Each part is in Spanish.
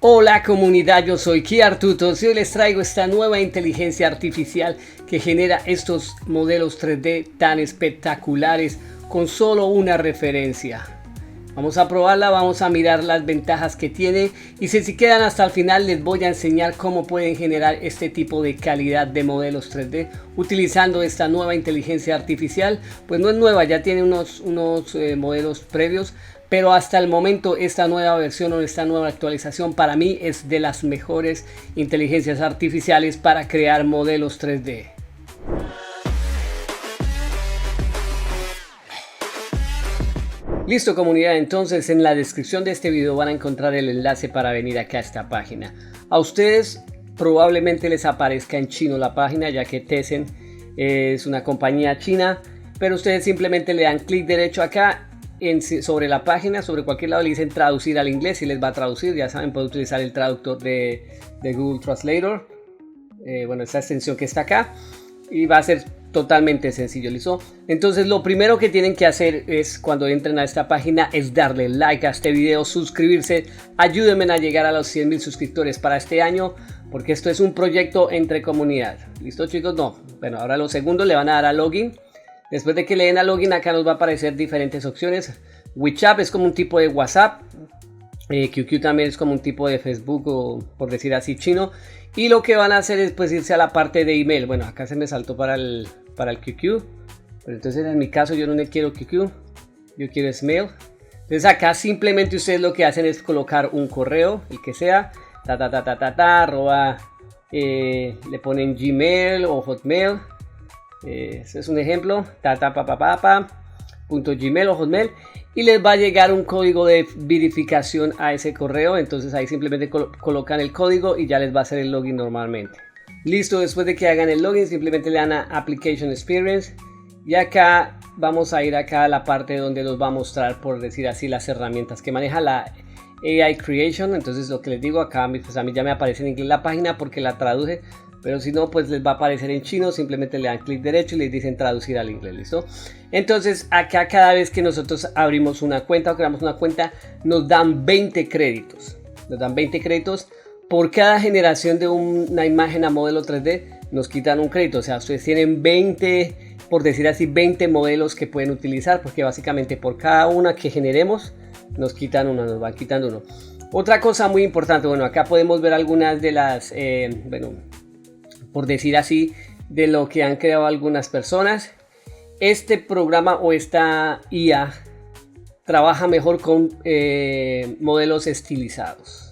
Hola comunidad, yo soy Kiartutos y hoy les traigo esta nueva inteligencia artificial que genera estos modelos 3D tan espectaculares con solo una referencia. Vamos a probarla, vamos a mirar las ventajas que tiene y si quedan hasta el final les voy a enseñar cómo pueden generar este tipo de calidad de modelos 3D utilizando esta nueva inteligencia artificial. Pues no es nueva, ya tiene unos modelos previos, pero hasta el momento esta nueva versión o esta nueva actualización para mí es de las mejores inteligencias artificiales para crear modelos 3D. Listo comunidad, entonces en la descripción de este video van a encontrar el enlace para venir acá a esta página. A ustedes probablemente les aparezca en chino la página, ya que Tencent es una compañía china, pero ustedes simplemente le dan clic derecho acá sobre la página, sobre cualquier lado le dicen traducir al inglés y les va a traducir. Ya saben, pueden utilizar el traductor de Google Translator, bueno, esa extensión que está acá, y va a ser totalmente sencillo, ¿listo? Entonces lo primero que tienen que hacer es, cuando entren a esta página, es darle like a este video, suscribirse, ayúdenme a llegar a los 100.000 suscriptores para este año, porque esto es un proyecto entre comunidad. ¿Listo chicos? No. Bueno, ahora lo segundo, le van a dar a login. Después de que le den a login, acá nos va a aparecer diferentes opciones. WeChat es como un tipo de WhatsApp. QQ también es como un tipo de Facebook, o por decir así, chino. Y lo que van a hacer es pues irse a la parte de email. Bueno, acá se me saltó para el QQ. Pero entonces en mi caso yo no quiero QQ, yo quiero Mail. Entonces acá simplemente ustedes lo que hacen es colocar un correo, el que sea, le ponen Gmail o Hotmail. Este es un ejemplo, .gmail o Hotmail, y les va a llegar un código de verificación a ese correo. Entonces ahí simplemente colocan el código y ya les va a hacer el login normalmente. Listo, después de que hagan el login simplemente le dan a Application Experience y acá vamos a ir acá a la parte donde nos va a mostrar, por decir así, las herramientas que maneja la AI Creation. Entonces lo que les digo acá, pues a mí ya me aparece en inglés la página porque la traduje, pero si no pues les va a aparecer en chino. Simplemente le dan clic derecho y les dicen traducir al inglés. ¿Listo? Entonces acá cada vez que nosotros abrimos una cuenta o creamos una cuenta nos dan 20 créditos. Nos dan 20 créditos por cada generación de una imagen a modelo 3D. Nos quitan un crédito, o sea, ustedes tienen 20, por decir así, 20 modelos que pueden utilizar, porque básicamente por cada una que generemos nos quitan uno, nos van quitando uno. Otra cosa muy importante, bueno, acá podemos ver algunas de las, bueno, por decir así, de lo que han creado algunas personas. Este programa o esta IA trabaja mejor con modelos estilizados.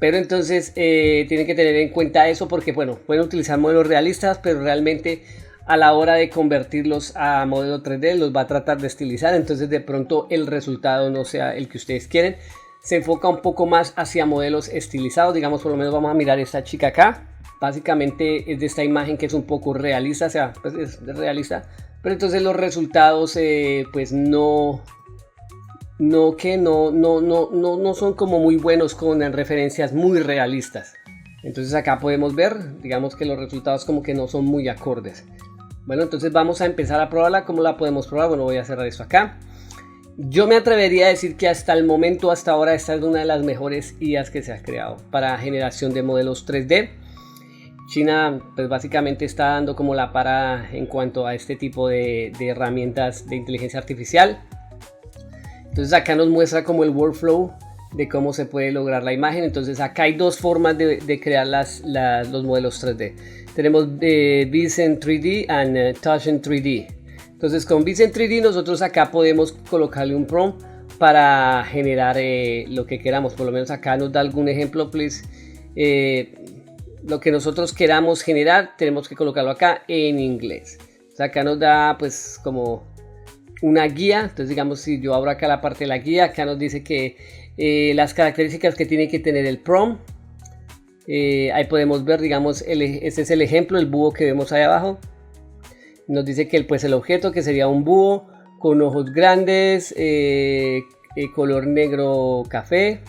Pero entonces tienen que tener en cuenta eso, porque bueno, pueden utilizar modelos realistas, pero realmente a la hora de convertirlos a modelo 3D los va a tratar de estilizar. Entonces de pronto el resultado no sea el que ustedes quieren. Se enfoca un poco más hacia modelos estilizados. Digamos, por lo menos vamos a mirar esta chica acá. Básicamente es de esta imagen que es un poco realista, o sea, pues es realista. Pero entonces los resultados pues no son como muy buenos, con referencias muy realistas. Entonces acá podemos ver, digamos que los resultados como que no son muy acordes. Bueno, entonces vamos a empezar a probarla. ¿Cómo la podemos probar? Bueno, voy a cerrar esto acá. Yo me atrevería a decir que hasta el momento, hasta ahora, esta es una de las mejores IAs que se ha creado para generación de modelos 3D. China pues básicamente está dando como la parada en cuanto a este tipo de herramientas de inteligencia artificial. Entonces acá nos muestra como el workflow de cómo se puede lograr la imagen. Entonces acá hay dos formas de crear los modelos 3D. Tenemos Vision 3D y Touch in 3D. Entonces con Vision 3D nosotros acá podemos colocarle un prompt para generar lo que queramos. Por lo menos acá nos da algún ejemplo, please. Lo que nosotros queramos generar tenemos que colocarlo acá en inglés. O sea, acá nos da pues como una guía. Entonces digamos, si yo abro acá la parte de la guía, acá nos dice que las características que tiene que tener el prompt. Ahí podemos ver, digamos, este es el ejemplo, el búho que vemos ahí abajo. Nos dice que pues el objeto, que sería un búho con ojos grandes, color negro café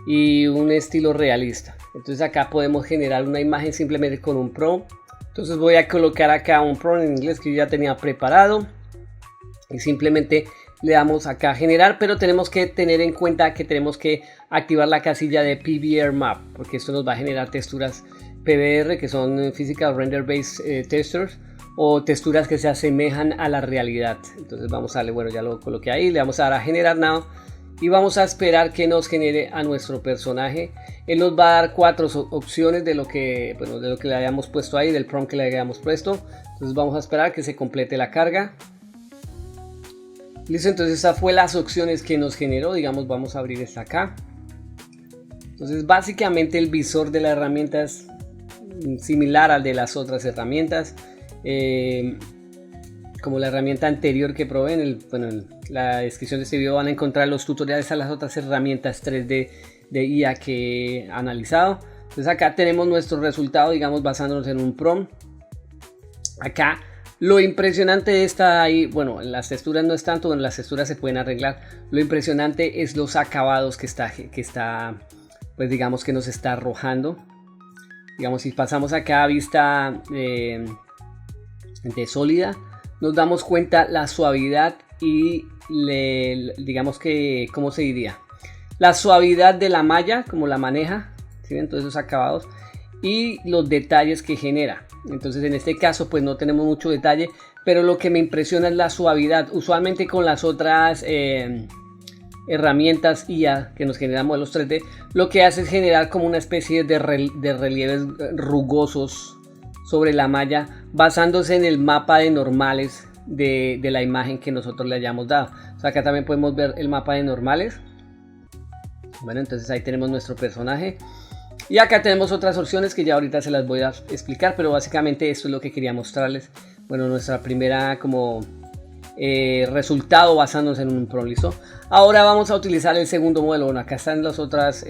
y un estilo realista. Entonces acá podemos generar una imagen simplemente con un prompt. Entonces voy a colocar acá un prompt en inglés que yo ya tenía preparado y simplemente le damos acá a generar, pero tenemos que tener en cuenta que tenemos que activar la casilla de PBR Map, porque esto nos va a generar texturas PBR, que son Physical Render Based Textures, o texturas que se asemejan a la realidad. Entonces vamos a darle, bueno, ya lo coloqué ahí, le vamos a dar a generar now y vamos a esperar que nos genere a nuestro personaje. Él nos va a dar 4 opciones de lo que, bueno, de lo que le hayamos puesto ahí, del prompt que le hayamos puesto. Entonces vamos a esperar que se complete la carga. Listo, entonces esas fue las opciones que nos generó. Digamos, vamos a abrir esta acá. Entonces básicamente el visor de la herramienta es similar al de las otras herramientas. Como la herramienta anterior que probé, en la descripción de este video van a encontrar los tutoriales a las otras herramientas 3D de IA que he analizado. Entonces acá tenemos nuestro resultado, digamos, basándonos en un prompt. Acá lo impresionante está ahí, bueno, en las texturas no es tanto, en las texturas se pueden arreglar. Lo impresionante es los acabados que está pues digamos que nos está arrojando. Digamos, si pasamos acá a vista de sólida, nos damos cuenta la suavidad y digamos que, ¿cómo se diría? La suavidad de la malla, como la maneja, ¿sí ven? Todos esos acabados y los detalles que genera. Entonces en este caso pues no tenemos mucho detalle, pero lo que me impresiona es la suavidad. Usualmente con las otras herramientas IA que nos generan modelos 3D, lo que hace es generar como una especie de relieves rugosos sobre la malla, basándose en el mapa de normales de la imagen que nosotros le hayamos dado. O sea, acá también podemos ver el mapa de normales. Bueno, entonces ahí tenemos nuestro personaje. Y acá tenemos otras opciones que ya ahorita se las voy a explicar, pero básicamente esto es lo que quería mostrarles. Bueno, nuestra primera como resultado basándonos en un prompt. ¿Listo? Ahora vamos a utilizar el segundo modelo. Bueno, acá están las otras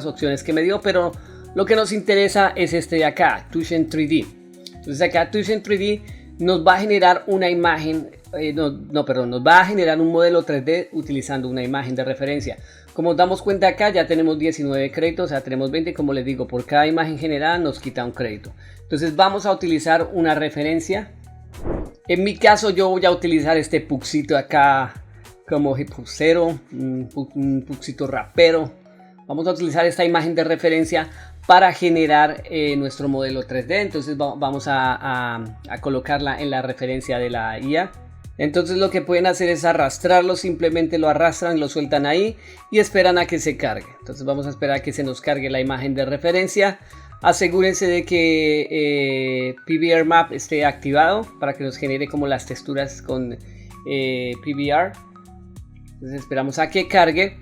opciones que me dio, pero lo que nos interesa es este de acá, Tuition 3D. Entonces acá Tuition 3D nos va a generar una imagen, nos va a generar un modelo 3D utilizando una imagen de referencia. Como nos damos cuenta acá ya tenemos 19 créditos, o sea tenemos 20, como les digo, por cada imagen generada nos quita un crédito. Entonces vamos a utilizar una referencia. En mi caso yo voy a utilizar este puxito acá como hip hopero, un puxito rapero. Vamos a utilizar esta imagen de referencia para generar nuestro modelo 3D. Entonces vamos a colocarla en la referencia de la IA. Entonces lo que pueden hacer es arrastrarlo, simplemente lo arrastran, lo sueltan ahí y esperan a que se cargue. Entonces vamos a esperar a que se nos cargue la imagen de referencia. Asegúrense de que PBR Map esté activado para que nos genere como las texturas con PBR. Entonces esperamos a que cargue.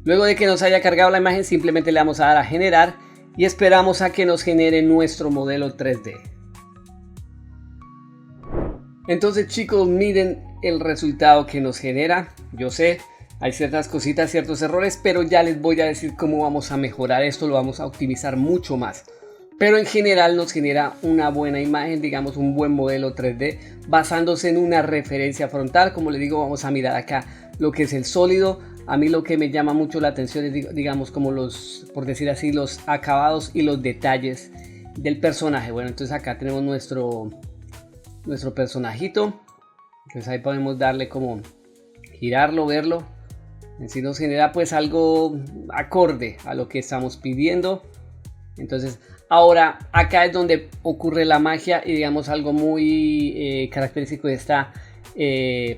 Luego de que nos haya cargado la imagen, simplemente le vamos a dar a generar y esperamos a que nos genere nuestro modelo 3D. Entonces chicos, miren el resultado que nos genera. Yo sé, hay ciertas cositas, ciertos errores, pero ya les voy a decir cómo vamos a mejorar esto, lo vamos a optimizar mucho más. Pero en general nos genera una buena imagen, digamos un buen modelo 3D basándose en una referencia frontal. Como les digo, vamos a mirar acá lo que es el sólido. A mí lo que me llama mucho la atención es, digamos, como por decir así, los acabados y los detalles del personaje. Bueno, entonces acá tenemos nuestro personajito. Entonces ahí podemos darle como girarlo, verlo. En sí nos genera pues algo acorde a lo que estamos pidiendo. Entonces ahora acá es donde ocurre la magia y digamos algo muy característico de esta,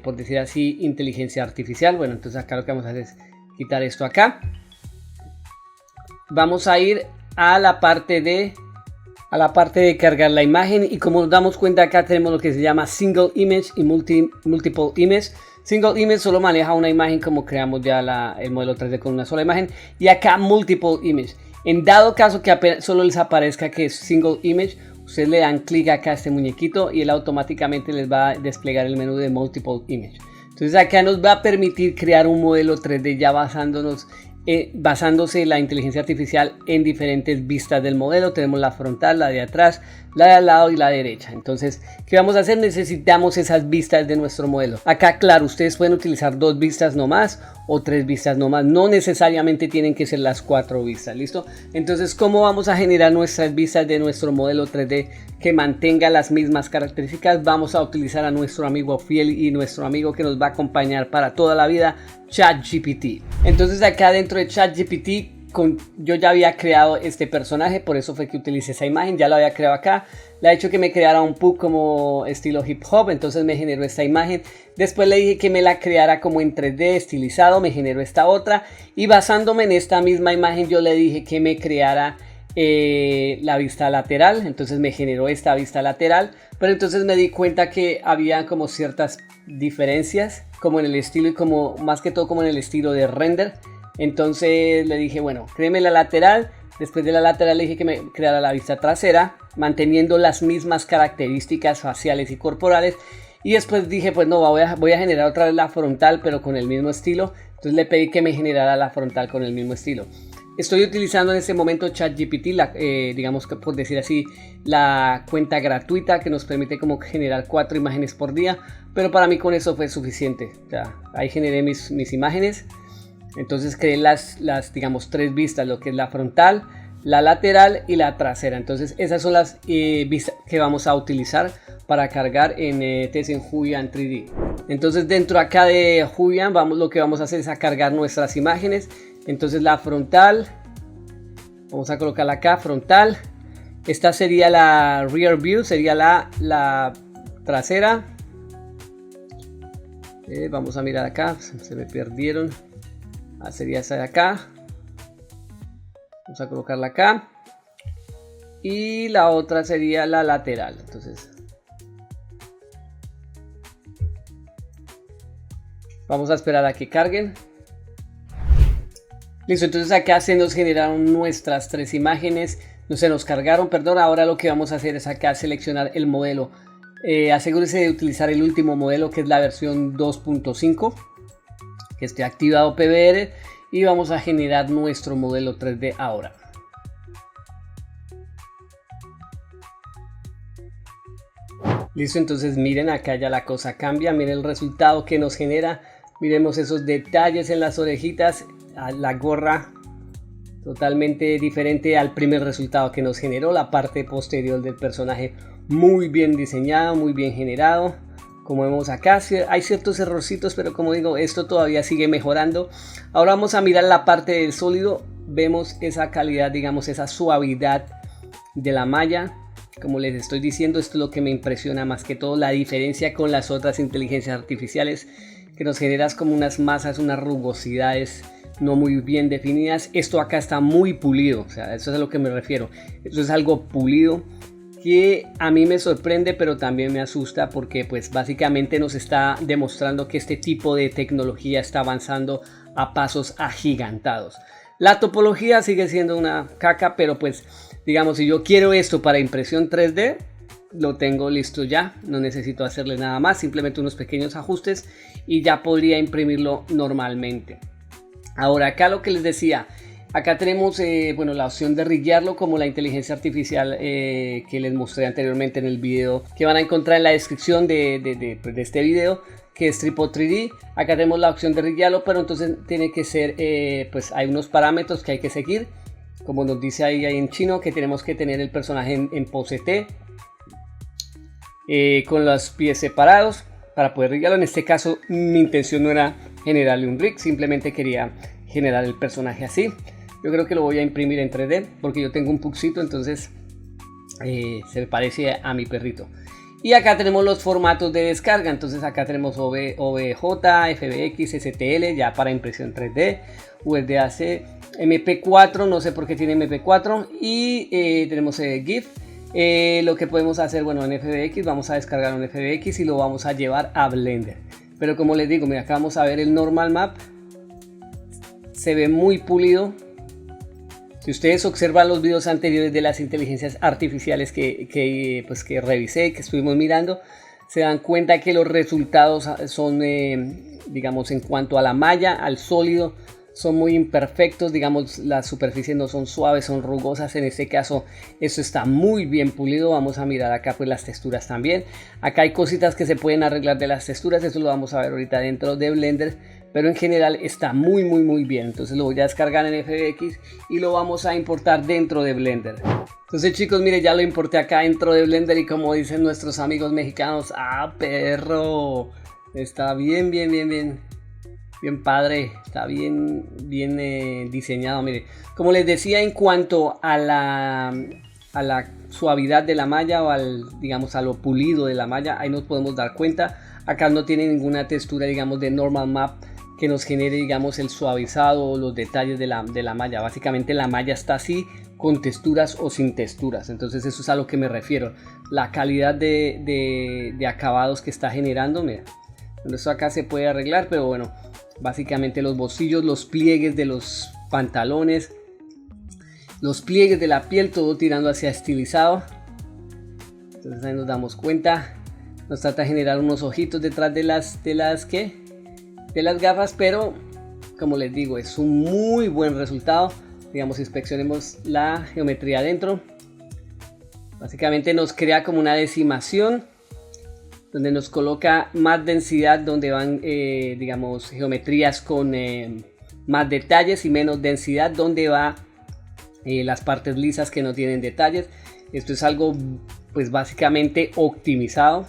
por decir así, inteligencia artificial. Bueno, entonces acá lo que vamos a hacer es quitar esto acá. Vamos a ir a la parte de cargar la imagen y como nos damos cuenta acá tenemos lo que se llama Single Image y Multiple Image. Single Image solo maneja una imagen como creamos ya el modelo 3D con una sola imagen, y acá Multiple Image. En dado caso que solo les aparezca que es Single Image, ustedes le dan clic acá a este muñequito y él automáticamente les va a desplegar el menú de Multiple Image. Entonces acá nos va a permitir crear un modelo 3D ya basándonos basándose la inteligencia artificial en diferentes vistas del modelo. Tenemos la frontal, la de atrás, la de al lado y la derecha. Entonces, ¿qué vamos a hacer? Necesitamos esas vistas de nuestro modelo. Acá, claro, ustedes pueden utilizar 2 vistas nomás o 3 vistas nomás. No necesariamente tienen que ser las 4 vistas, ¿listo? Entonces, ¿cómo vamos a generar nuestras vistas de nuestro modelo 3D que mantenga las mismas características? Vamos a utilizar a nuestro amigo fiel y nuestro amigo que nos va a acompañar para toda la vida, ChatGPT. Entonces, acá dentro de ChatGPT, yo ya había creado este personaje, por eso fue que utilicé esa imagen, ya lo había creado acá. Le he hecho que me creara un PUC como estilo hip hop, entonces me generó esta imagen. Después le dije que me la creara como en 3D estilizado, me generó esta otra. Y basándome en esta misma imagen yo le dije que me creara la vista lateral, entonces me generó esta vista lateral. Pero entonces me di cuenta que había como ciertas diferencias, como en el estilo y como más que todo como en el estilo de render. Entonces le dije, bueno, créeme la lateral. Después de la lateral le dije que me creara la vista trasera, manteniendo las mismas características faciales y corporales. Y después dije, pues no, voy a generar otra vez la frontal, pero con el mismo estilo. Entonces le pedí que me generara la frontal con el mismo estilo. Estoy utilizando en este momento ChatGPT, digamos que por decir así, la cuenta gratuita que nos permite como generar 4 imágenes por día. Pero para mí con eso fue suficiente. O sea, ahí generé mis imágenes. Entonces creé las digamos 3 vistas, lo que es la frontal, la lateral y la trasera. Entonces esas son las vistas que vamos a utilizar para cargar en Huion 3D. Entonces dentro acá de Huion lo que vamos a hacer es a cargar nuestras imágenes. Entonces la frontal, vamos a colocarla acá, frontal. Esta sería la rear view, sería la trasera. Vamos a mirar acá, se me perdieron. Sería esa de acá. Vamos a colocarla acá. Y la otra sería la lateral. Entonces vamos a esperar a que carguen. Listo, entonces acá se nos generaron nuestras 3 imágenes. No se nos cargaron, perdón. Ahora lo que vamos a hacer es acá seleccionar el modelo. Asegúrese de utilizar el último modelo, que es la versión 2.5. Que esté activado PBR, y vamos a generar nuestro modelo 3D ahora. Listo, entonces miren, acá ya la cosa cambia. Miren el resultado que nos genera. Miremos esos detalles en las orejitas, la gorra totalmente diferente al primer resultado que nos generó. La parte posterior del personaje muy bien diseñado, muy bien generado. Como vemos acá, hay ciertos errorcitos, pero como digo, esto todavía sigue mejorando. Ahora vamos a mirar la parte del sólido. Vemos esa calidad, digamos, esa suavidad de la malla. Como les estoy diciendo, esto es lo que me impresiona más que todo, la diferencia con las otras inteligencias artificiales, que nos generas como unas masas, unas rugosidades no muy bien definidas. Esto acá está muy pulido, o sea, eso es a lo que me refiero. Esto es algo pulido, que a mí me sorprende, pero también me asusta, porque pues básicamente nos está demostrando que este tipo de tecnología está avanzando a pasos agigantados. La topología sigue siendo una caca, pero pues digamos, si yo quiero esto para impresión 3D, lo tengo listo ya, no necesito hacerle nada más, simplemente unos pequeños ajustes y ya podría imprimirlo normalmente. Ahora acá lo que les decía, acá tenemos bueno, la opción de riguearlo, como la inteligencia artificial que les mostré anteriormente en el video, que van a encontrar en la descripción de este video, que es Tripod 3D. Acá tenemos la opción de riguearlo, pero entonces tiene que ser, pues hay unos parámetros que hay que seguir, como nos dice ahí en chino, que tenemos que tener el personaje en pose T, con los pies separados para poder riguearlo. En este caso mi intención no era generarle un rig, simplemente quería generar el personaje así. Yo creo que lo voy a imprimir en 3D porque yo tengo un puxito, entonces se me parece a mi perrito. Y acá tenemos los formatos de descarga. Entonces acá tenemos OBJ, FBX, STL ya para impresión 3D, USDAC, MP4, no sé por qué tiene MP4, y tenemos GIF. Lo que podemos hacer, bueno, en FBX vamos a descargar un FBX y lo vamos a llevar a Blender. Pero como les digo, mira, acá vamos a ver el normal map, se ve muy pulido. Si ustedes observan los videos anteriores de las inteligencias artificiales que revisé, que estuvimos mirando, se dan cuenta que los resultados son, digamos, en cuanto a la malla, al sólido, son muy imperfectos, digamos las superficies no son suaves, son rugosas. En este caso esto está muy bien pulido. Vamos a mirar acá pues las texturas también. Acá hay cositas que se pueden arreglar de las texturas, eso lo vamos a ver ahorita dentro de Blender, pero en general está muy bien. Entonces lo voy a descargar en FBX y lo vamos a importar dentro de Blender. Entonces chicos, mire, ya lo importé acá dentro de Blender y como dicen nuestros amigos mexicanos, ¡ah, perro! Está bien padre, está bien diseñado. Mire, como les decía, en cuanto a la suavidad de la malla o digamos a lo pulido de la malla, ahí nos podemos dar cuenta. Acá no tiene ninguna textura, digamos, de normal map que nos genere, digamos, el suavizado o los detalles de la malla. Básicamente la malla está así, con texturas o sin texturas. Entonces eso es a lo que me refiero, la calidad de acabados que está generando. Mira, esto acá se puede arreglar, pero bueno, básicamente los bolsillos, los pliegues de los pantalones, los pliegues de la piel, todo tirando hacia estilizado. Entonces ahí nos damos cuenta, nos trata de generar unos ojitos detrás de las gafas, pero como les digo, es un muy buen resultado. Digamos, inspeccionemos la geometría adentro. Básicamente nos crea como una decimación donde nos coloca más densidad, donde van digamos geometrías con más detalles, y menos densidad donde va las partes lisas que no tienen detalles. Esto es algo pues básicamente optimizado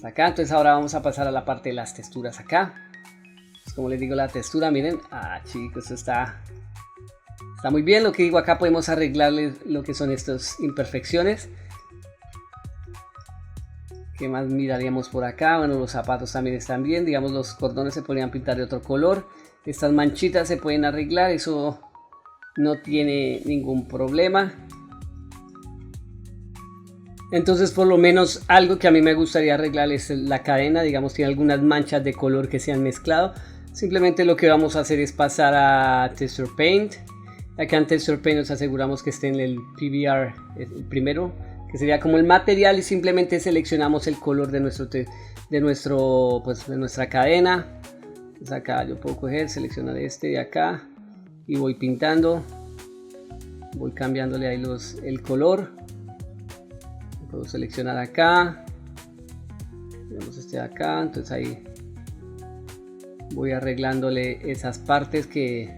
acá. Entonces ahora vamos a pasar a la parte de las texturas acá. Pues como les digo, la textura, miren, chicos, está muy bien. Lo que digo, acá podemos arreglarle lo que son estas imperfecciones. ¿Qué más miraríamos por acá? Bueno, los zapatos también están bien. Digamos, los cordones se podrían pintar de otro color. Estas manchitas se pueden arreglar, eso no tiene ningún problema. Entonces, por lo menos algo que a mí me gustaría arreglar es la cadena. Digamos, tiene algunas manchas de color que se han mezclado. Simplemente lo que vamos a hacer es pasar a Texture Paint. Acá en Texture Paint nos aseguramos que esté en el PBR, el primero, que sería como el material, y simplemente seleccionamos el color de nuestra cadena. Pues acá yo puedo coger, seleccionar este de acá y voy pintando, voy cambiándole ahí el color. Puedo seleccionar acá, tenemos este de acá, entonces ahí voy arreglándole esas partes que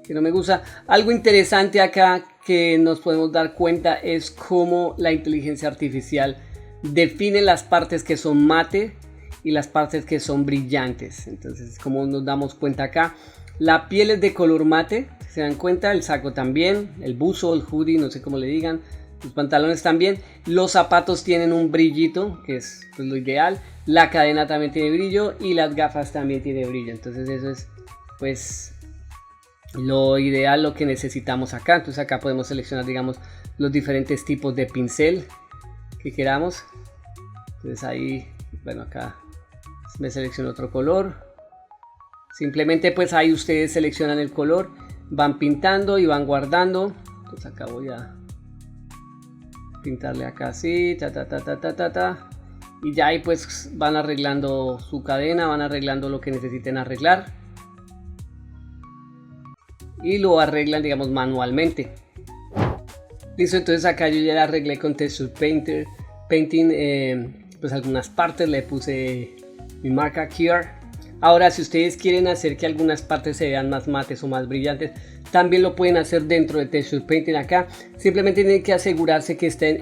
no me gusta. Algo interesante acá que nos podemos dar cuenta es cómo la inteligencia artificial define las partes que son mate y las partes que son brillantes. Entonces, como nos damos cuenta acá, la piel es de color mate, se dan cuenta, el saco también, el buzo, el hoodie, no sé cómo le digan, los pantalones también, los zapatos tienen un brillito, que es pues lo ideal, la cadena también tiene brillo y las gafas también tiene brillo. Entonces eso es pues lo ideal, lo que necesitamos acá. Entonces acá podemos seleccionar, digamos, los diferentes tipos de pincel que queramos. Entonces ahí, bueno, acá me selecciono otro color. Simplemente pues ahí ustedes seleccionan el color, van pintando y van guardando. Entonces acá voy a pintarle acá así, y ya ahí pues van arreglando su cadena, van arreglando lo que necesiten arreglar y lo arreglan, digamos, manualmente. Listo, entonces acá yo ya la arreglé con Texture Painting, pues algunas partes le puse mi marca Cure. Ahora, si ustedes quieren hacer que algunas partes se vean más mates o más brillantes, también lo pueden hacer dentro de Texture Painting acá. Simplemente tienen que asegurarse que estén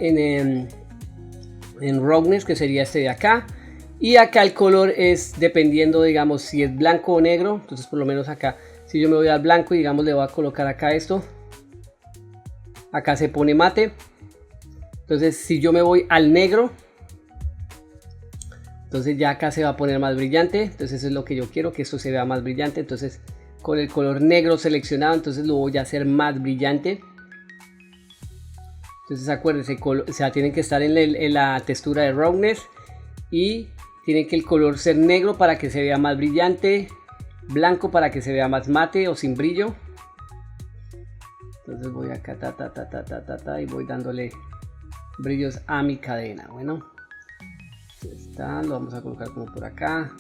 en Roughness, que sería este de acá. Y acá el color es dependiendo, digamos, si es blanco o negro. Entonces por lo menos acá, si yo me voy al blanco, digamos, le voy a colocar acá esto. Acá se pone mate. Entonces si yo me voy al negro, entonces ya acá se va a poner más brillante. Entonces eso es lo que yo quiero, que esto se vea más brillante. Entonces con el color negro seleccionado, entonces lo voy a hacer más brillante. Entonces acuérdense, o sea, tienen que estar en la textura de Roughness y tiene que el color ser negro para que se vea más brillante, blanco para que se vea más mate o sin brillo. Entonces voy acá y voy dándole brillos a mi cadena. Bueno, está, lo vamos a colocar como por acá.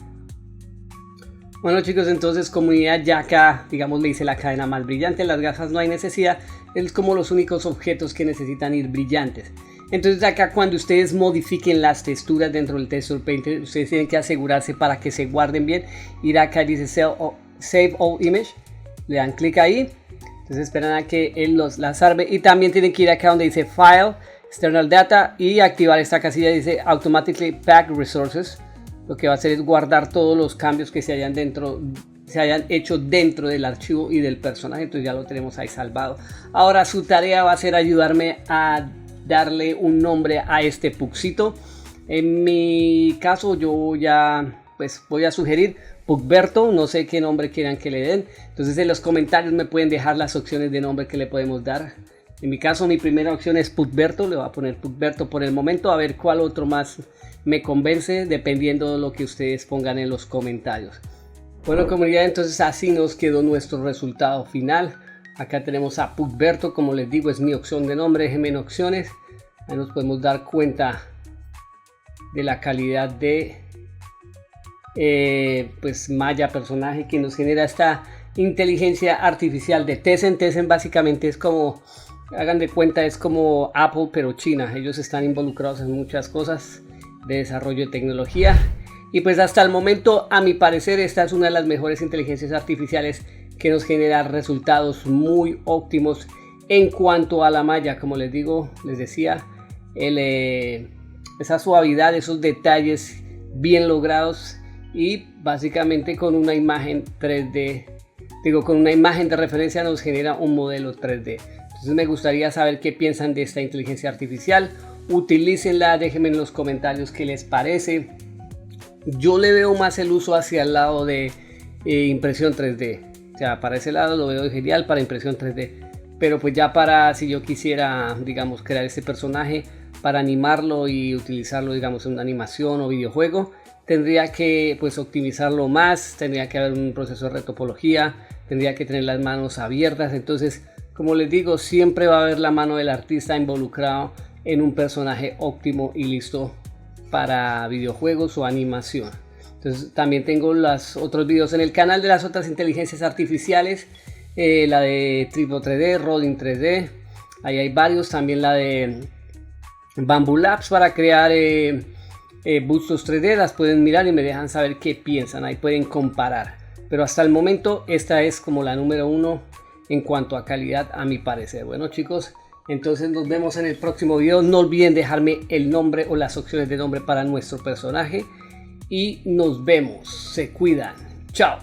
Bueno chicos, entonces comunidad, ya acá digamos le hice la cadena más brillante, las gafas no hay necesidad, es como los únicos objetos que necesitan ir brillantes. Entonces acá cuando ustedes modifiquen las texturas dentro del Texture Painter, ustedes tienen que asegurarse para que se guarden bien, ir acá dice Save All Image, le dan clic ahí, entonces esperan a que él las salve y también tienen que ir acá donde dice File, External Data y activar esta casilla dice Automatically Pack Resources. Lo que va a hacer es guardar todos los cambios que se hayan hecho dentro del archivo y del personaje. Entonces ya lo tenemos ahí salvado. Ahora su tarea va a ser ayudarme a darle un nombre a este Puxito. En mi caso yo ya pues voy a sugerir Pugberto. No sé qué nombre quieran que le den. Entonces en los comentarios me pueden dejar las opciones de nombre que le podemos dar. En mi caso mi primera opción es Pugberto. Le voy a poner Pugberto por el momento. A ver cuál otro más me convence dependiendo de lo que ustedes pongan en los comentarios. Bueno comunidad, entonces así nos quedó nuestro resultado final. Acá tenemos a Pugberto, como les digo es mi opción de nombre, déjenme en opciones. Ahí nos podemos dar cuenta de la calidad de pues malla personaje que nos genera esta inteligencia artificial de Tencent. Tencent básicamente es como, hagan de cuenta, es como Apple pero China. Ellos están involucrados en muchas cosas de desarrollo de tecnología y pues hasta el momento a mi parecer esta es una de las mejores inteligencias artificiales que nos genera resultados muy óptimos en cuanto a la malla. Como les decía, esa suavidad, esos detalles bien logrados y básicamente con una imagen 3D, con una imagen de referencia nos genera un modelo 3D. Entonces me gustaría saber qué piensan de esta inteligencia artificial. Utilícenla, déjenme en los comentarios qué les parece. Yo le veo más el uso hacia el lado de impresión 3D. O sea, para ese lado lo veo genial para impresión 3D. Pero pues ya para, si yo quisiera, digamos, crear este personaje para animarlo y utilizarlo, digamos, en una animación o videojuego, tendría que pues optimizarlo más, tendría que haber un proceso de retopología, tendría que tener las manos abiertas. Entonces, como les digo, siempre va a haber la mano del artista involucrado en un personaje óptimo y listo para videojuegos o animación. Entonces también tengo los otros videos en el canal de las otras inteligencias artificiales, la de Triple 3D, Rodin 3D, ahí hay varios, también la de Bamboo Labs para crear bustos 3D, las pueden mirar y me dejan saber qué piensan, ahí pueden comparar. Pero hasta el momento esta es como la número 1 en cuanto a calidad a mi parecer. Bueno chicos, entonces nos vemos en el próximo video. No olviden dejarme el nombre o las opciones de nombre para nuestro personaje. Y nos vemos. Se cuidan. Chao.